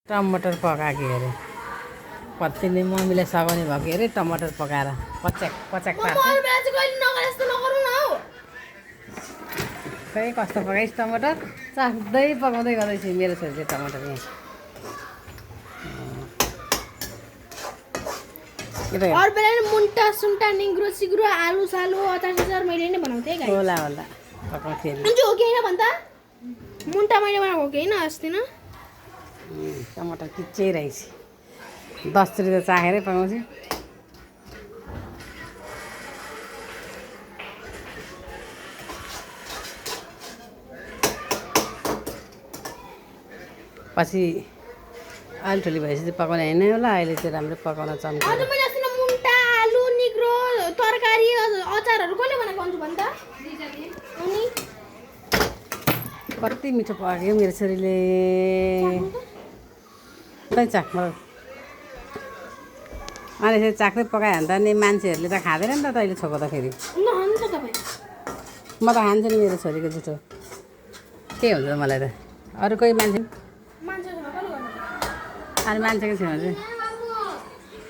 टमाटर पकाएको अरे कतिले मम्मीले सघाउने भएको अरे टमाटर पकाएर पच्याक पच्याक पार्छ खै कस्तो पकाइस् टमाटर चाख्दै पकाउँदै गर्दैछु मेरो छोरीले टमाटर यहाँ और बेला मुन्टा सुन्टा निग्रो सिग्रो आलु सालु अचार सचार मैले नै बनाउँथे गाइस होला होला पकाउँथे अनि जो हो कि हैन भन्दा मुन्टा मैले बनाएको हो कि हैन अस्ति न टमाटर किच्चै रहेछ 10 रुपियाँ चाखेरै पकाउँछु पछि अलि ठुली भएपछि पकाउने होइन होला अहिले चाहिँ राम्रो पकाउन चम्क्यो अझ मैले अस्ति न मुन्टा आलु निग्रो तरकारी अचारहरू कसले बनाएको अन्जु भन्दा अनि कति मिठो पकायो मेरो छोरीले खै चाख मलाई अनि यसरी चाख्दै पकायो भने त नि मान्छेहरूले त खाँदैन नि त तैँले छोकाउँदाखेरि नखान्छ तपाईँ म त खान्छु नि मेरो छोरीको जुठो के हुन्छ मलाई त अरू कोही मान्छे मान्छेको कसले गर्नु अनि मान्छेको छेउमा चाहिँ